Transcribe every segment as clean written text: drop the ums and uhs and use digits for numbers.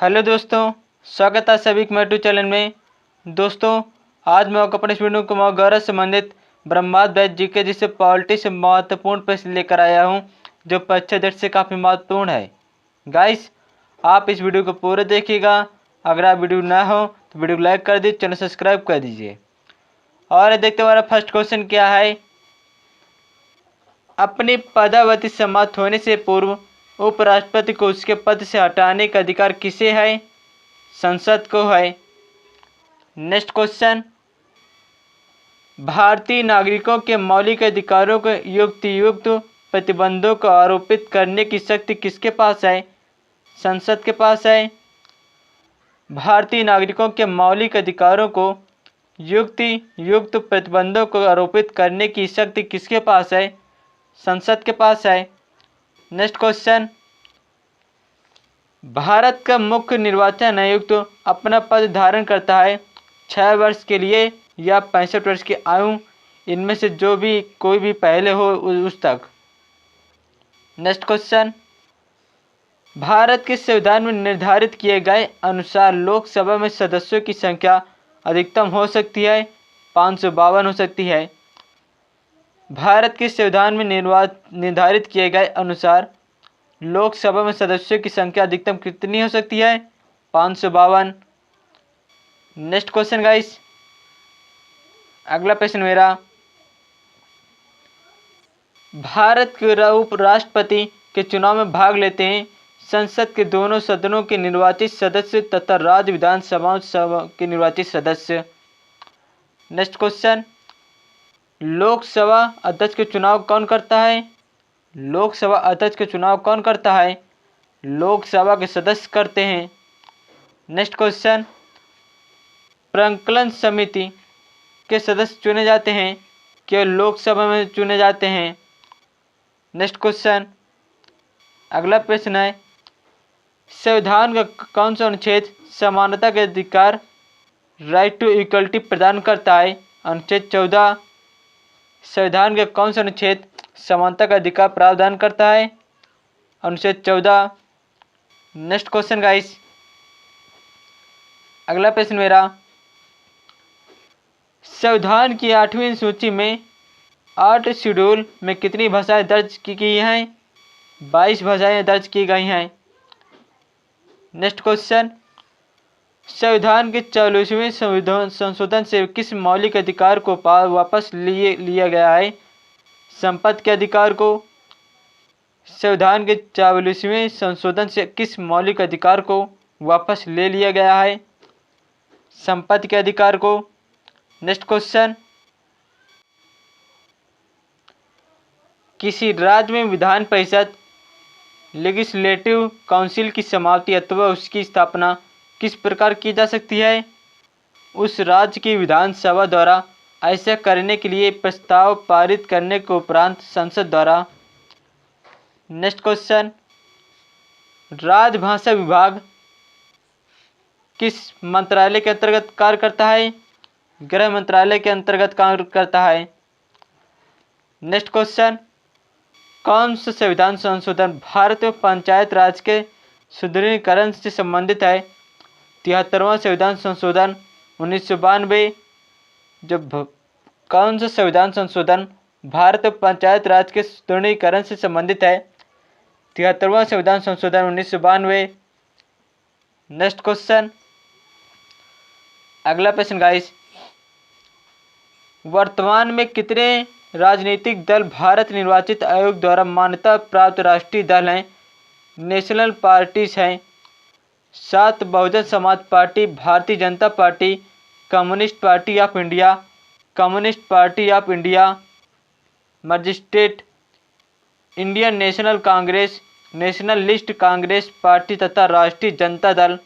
Hello दोस्तों, स्वागत है सभी का मेरे चैनल में। दोस्तों, आज मैं आपको अपने इस वीडियो को गौरव संबंधित ब्रह्मांड वैद जी के जिससे पॉलिटी से महत्वपूर्ण प्रश्न लेकर आया हूं, जो परीक्षा दृष्टि से काफ़ी महत्वपूर्ण है। गाइस, आप इस वीडियो को पूरा देखिएगा। अगर आप वीडियो ना हो तो वीडियो को लाइक कर दीजिए, चैनल सब्सक्राइब कर दीजिए। और देखते हमारा फर्स्ट क्वेश्चन क्या है। अपनी पदावधि समाप्त होने से पूर्व उपराष्ट्रपति को उसके पद से हटाने का अधिकार किसे है? संसद को है। नेक्स्ट क्वेश्चन, भारतीय नागरिकों के मौलिक अधिकारों को युक्त प्रतिबंधों को आरोपित करने की शक्ति किसके पास है? संसद के पास है। भारतीय नागरिकों के मौलिक अधिकारों को युक्त प्रतिबंधों को आरोपित करने की शक्ति किसके पास है? संसद के पास है। नेक्स्ट क्वेश्चन, भारत का मुख्य निर्वाचन आयुक्त अपना पद धारण करता है 6 वर्ष के लिए या 65 वर्ष की आयु, इनमें से जो भी कोई भी पहले हो उस तक। नेक्स्ट क्वेश्चन, भारत के संविधान में निर्धारित किए गए अनुसार लोकसभा में सदस्यों की संख्या अधिकतम हो सकती है 552 हो सकती है। भारत के संविधान में निर्धारित किए गए अनुसार लोकसभा में सदस्यों की संख्या अधिकतम कितनी हो सकती है? 552। नेक्स्ट क्वेश्चन गाइस, अगला प्रश्न मेरा, भारत के उपराष्ट्रपति के चुनाव में भाग लेते हैं संसद के दोनों सदनों के निर्वाचित सदस्य तथा राज्य विधानसभाओं के निर्वाचित सदस्य। नेक्स्ट क्वेश्चन, लोकसभा अध्यक्ष के चुनाव कौन करता है? लोकसभा अध्यक्ष के चुनाव कौन करता है? लोकसभा के सदस्य करते हैं। नेक्स्ट क्वेश्चन, प्राक्कलन समिति के सदस्य चुने जाते हैं केवल लोकसभा में चुने जाते हैं। नेक्स्ट क्वेश्चन, अगला प्रश्न है, संविधान का कौन सा अनुच्छेद समानता के अधिकार राइट टू इक्वलिटी प्रदान करता है? अनुच्छेद 14। संविधान के कौन सा अनुच्छेद समानता का अधिकार प्रावधान करता है? अनुच्छेद 14। नेक्स्ट क्वेश्चन गाइस, अगला प्रश्न मेरा, संविधान की 8वीं सूची में 8 शेड्यूल में कितनी भाषाएं दर्ज की गई हैं? 22 भाषाएं दर्ज की गई हैं। नेक्स्ट क्वेश्चन, संविधान के 44वें संशोधन से किस मौलिक अधिकार को वापस लिया गया है? संपत्ति के अधिकार को। संविधान के 44वें संशोधन से किस मौलिक अधिकार को वापस ले लिया गया है? संपत्ति के अधिकार को। नेक्स्ट क्वेश्चन, किसी राज्य में विधान परिषद लेजिस्लेटिव काउंसिल की समाप्ति अथवा उसकी स्थापना किस प्रकार की जा सकती है? उस राज्य की विधानसभा द्वारा ऐसा करने के लिए प्रस्ताव पारित करने के उपरांत संसद द्वारा। नेक्स्ट क्वेश्चन, राजभाषा विभाग किस मंत्रालय के अंतर्गत कार्य करता है? गृह मंत्रालय के अंतर्गत कार्य करता है। नेक्स्ट क्वेश्चन, कौन सा संविधान संशोधन भारत में पंचायत राज के सुदृढ़ीकरण से संबंधित है? 73वां संविधान संशोधन 1992। कौन सा संविधान संशोधन भारत में पंचायत राज के सुदृढ़ीकरण से संबंधित है? 73वां संविधान संशोधन 1992। नेक्स्ट क्वेश्चन, अगला प्रश्न गाइस, वर्तमान में कितने राजनीतिक दल भारत निर्वाचित आयोग द्वारा मान्यता प्राप्त राष्ट्रीय दल हैं? नेशनल पार्टीज हैं। 7 Bahujan Samaj party, Bharatiya Janata party, communist party of India, communist party of India, magistrate, Indian national Congress, nationalist Congress party तथा राष्ट्रीय जनता दल।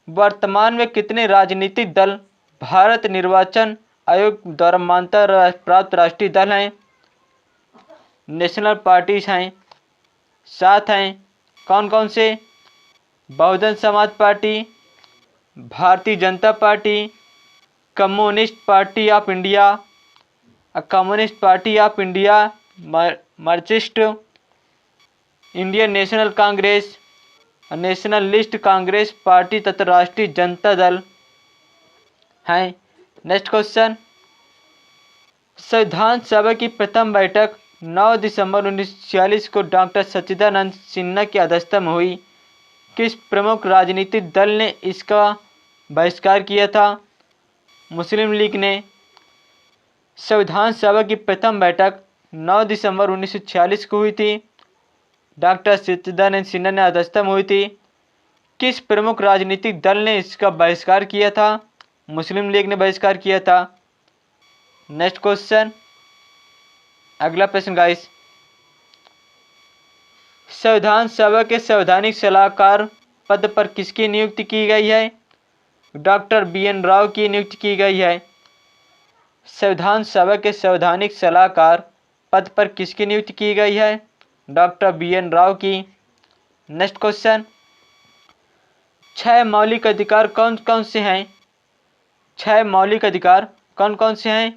वर्तमान में कितने राजनीतिक दल भारत निर्वाचन आयोग द्वारा मान्यता प्राप्त राष्ट्रीय दल हैं? नेशनल पार्टीज हैं। 7 हैं। कौन कौन से? Bahujan Samaj party, Bharatiya Janata party, communist party of India, communist party of India, Marxist, Indian national Congress, nationalist Congress party तथा राष्ट्रीय जनता दल हैं। नेक्स्ट क्वेश्चन, संविधान सभा की प्रथम बैठक 9 दिसंबर 1946 को डॉक्टर सच्चिदानंद सिन्हा की अध्यक्षता में हुई। किस प्रमुख राजनीतिक दल ने इसका बहिष्कार किया था? मुस्लिम लीग ने। संविधान सभा की प्रथम बैठक 9 दिसंबर 1946 को हुई थी। डॉक्टर सच्चिदानंद सिन्हा ने अध्यक्षता में हुई थी। किस प्रमुख राजनीतिक दल ने इसका बहिष्कार किया था? मुस्लिम लीग ने बहिष्कार किया था। नेक्स्ट क्वेश्चन, अगला प्रश्न गाइस, संविधान सभा के संवैधानिक सलाहकार पद पर किसकी नियुक्ति की गई है? डॉक्टर BN राव की नियुक्ति की गई है। संविधान सभा के संवैधानिक सलाहकार पद पर किसकी नियुक्ति की गई है? डॉक्टर BN राव की। नेक्स्ट क्वेश्चन, 6 मौलिक अधिकार कौन कौन से हैं? 6 मौलिक अधिकार कौन कौन से हैं?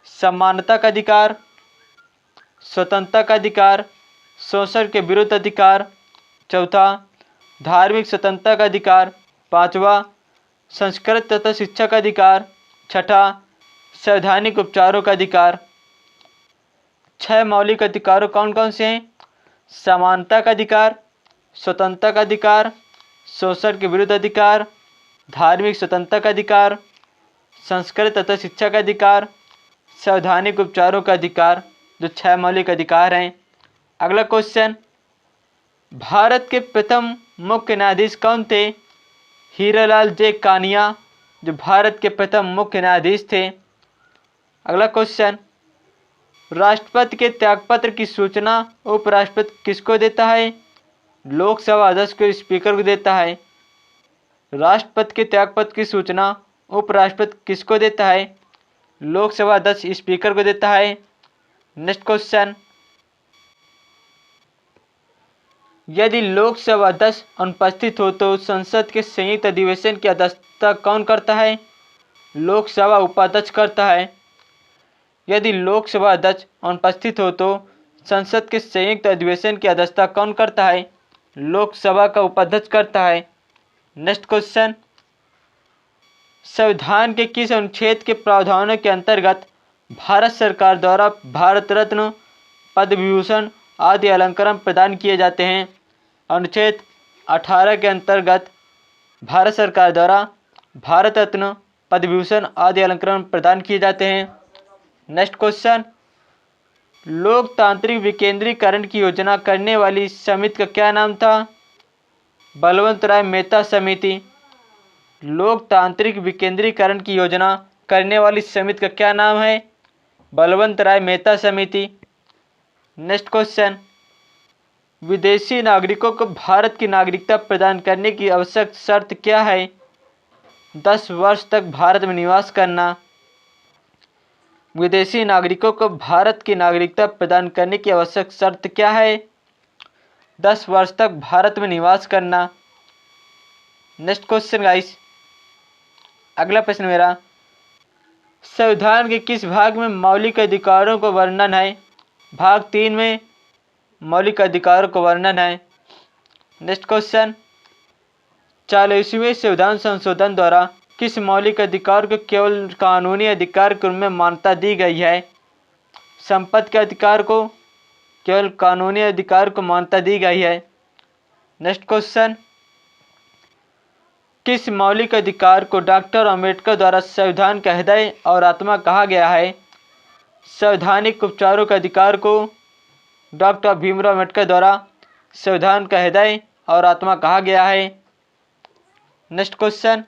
समानता का अधिकार, स्वतंत्रता का अधिकार, शोषण के विरुद्ध अधिकार, चौथा धार्मिक स्वतंत्रता का अधिकार, पांचवा संस्कृत तथा शिक्षा का अधिकार, छठा संवैधानिक उपचारों का अधिकार। 6 मौलिक अधिकार कौन कौन से हैं? समानता का अधिकार, स्वतंत्रता का अधिकार, शोषण के विरुद्ध अधिकार, धार्मिक स्वतंत्रता का अधिकार, संस्कृत तथा शिक्षा का अधिकार, संवैधानिक उपचारों का अधिकार, जो 6 मौलिक अधिकार हैं। अगला क्वेश्चन, भारत के प्रथम मुख्य न्यायाधीश कौन थे? हीरालाल जे कानिया जो भारत के प्रथम मुख्य न्यायाधीश थे। अगला क्वेश्चन, राष्ट्रपति के त्यागपत्र की सूचना उपराष्ट्रपति किसको देता है? लोकसभा अध्यक्ष को, स्पीकर को देता है। राष्ट्रपति के त्यागपत्र की सूचना उपराष्ट्रपति किसको देता है? लोकसभा अध्यक्ष, स्पीकर को देता है। नेक्स्ट क्वेश्चन, यदि लोकसभा अध्यक्ष अनुपस्थित हो तो संसद के संयुक्त अधिवेशन की अध्यक्षता कौन करता है? लोकसभा उपाध्यक्ष करता है। यदि लोकसभा अध्यक्ष अनुपस्थित हो तो संसद के संयुक्त अधिवेशन की अध्यक्षता कौन करता है? लोकसभा का उपाध्यक्ष करता है। नेक्स्ट क्वेश्चन, संविधान के किस अनुच्छेद के प्रावधानों के अंतर्गत भारत सरकार द्वारा भारत रत्न, पद्म विभूषण आदि अलंकरण प्रदान किए जाते हैं? अनुच्छेद 18 के अंतर्गत भारत सरकार द्वारा भारत रत्न, पद्म विभूषण आदि अलंकरण प्रदान किए जाते हैं। नेक्स्ट क्वेश्चन, लोकतांत्रिक विकेंद्रीकरण की योजना करने वाली समिति का क्या नाम था? बलवंत राय मेहता समिति। लोकतांत्रिक विकेंद्रीकरण की योजना करने वाली समिति का क्या नाम है? बलवंत राय मेहता समिति। नेक्स्ट क्वेश्चन, विदेशी नागरिकों को भारत की नागरिकता प्रदान करने की आवश्यक शर्त क्या है? 10 वर्ष तक भारत में निवास करना। विदेशी नागरिकों को भारत की नागरिकता प्रदान करने की आवश्यक शर्त क्या है? 10 वर्ष तक भारत में निवास करना। नेक्स्ट क्वेश्चन गाइस, अगला प्रश्न मेरा, संविधान के किस भाग में मौलिक अधिकारों को वर्णन है? भाग 3 में मौलिक अधिकारों को वर्णन है। नेक्स्ट क्वेश्चन, 40वें संविधान संशोधन द्वारा किस मौलिक अधिकार को केवल कानूनी अधिकार के रूप में मान्यता दी गई है? संपत्ति के अधिकार को केवल कानूनी अधिकार को मान्यता दी गई है। नेक्स्ट क्वेश्चन, किस मौलिक अधिकार को डॉक्टर अम्बेडकर द्वारा संविधान का हृदय और आत्मा कहा गया है? संवैधानिक उपचारों के अधिकार को डॉक्टर भीमराव अम्बेडकर द्वारा संविधान का हृदय और आत्मा कहा गया है। नेक्स्ट क्वेश्चन,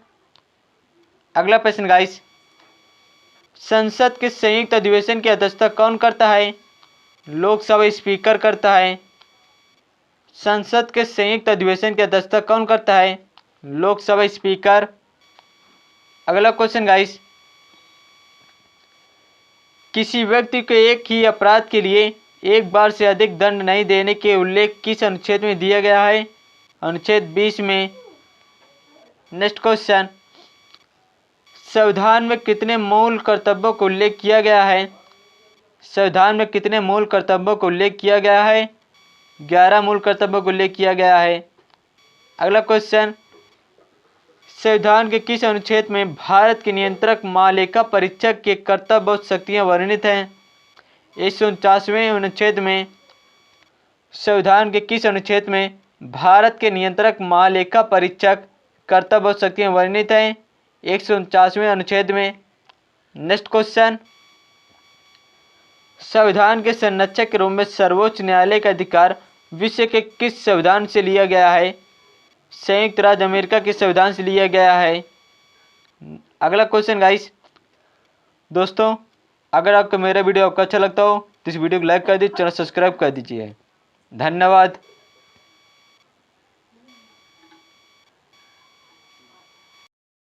अगला प्रश्न गाइस, संसद के संयुक्त अधिवेशन की अध्यक्षता कौन करता है? लोकसभा स्पीकर करता है। संसद के संयुक्त अधिवेशन की अध्यक्षता कौन करता है? लोकसभा स्पीकर। अगला क्वेश्चन गाइस, किसी व्यक्ति को एक ही अपराध के लिए एक बार से अधिक दंड नहीं देने के उल्लेख किस अनुच्छेद में दिया गया है? अनुच्छेद 20 में। नेक्स्ट क्वेश्चन, संविधान में कितने मूल कर्तव्यों को उल्लेख किया गया है? संविधान में कितने मूल कर्तव्यों को उल्लेख किया गया है? 11 मूल कर्तव्यों को उल्लेख किया गया है। अगला क्वेश्चन, संविधान के किस अनुच्छेद में भारत के नियंत्रक महालेखा परीक्षक के कर्तव्य और शक्तियाँ वर्णित हैं? 149वें अनुच्छेद में संविधान के किस अनुच्छेद में भारत के नियंत्रक महालेखा परीक्षक कर्तव्य और शक्तियाँ वर्णित हैं? 149वें अनुच्छेद में। नेक्स्ट क्वेश्चन, संविधान के संरक्षक के रूप में सर्वोच्च न्यायालय का अधिकार विश्व के किस संविधान से लिया गया है? संयुक्त राज्य अमेरिका के संविधान से लिया गया है। अगला क्वेश्चन गाइस, दोस्तों अगर आपको मेरा वीडियो अच्छा लगता हो तो इस वीडियो को लाइक कर दीजिए, चैनल सब्सक्राइब कर दीजिए। धन्यवाद।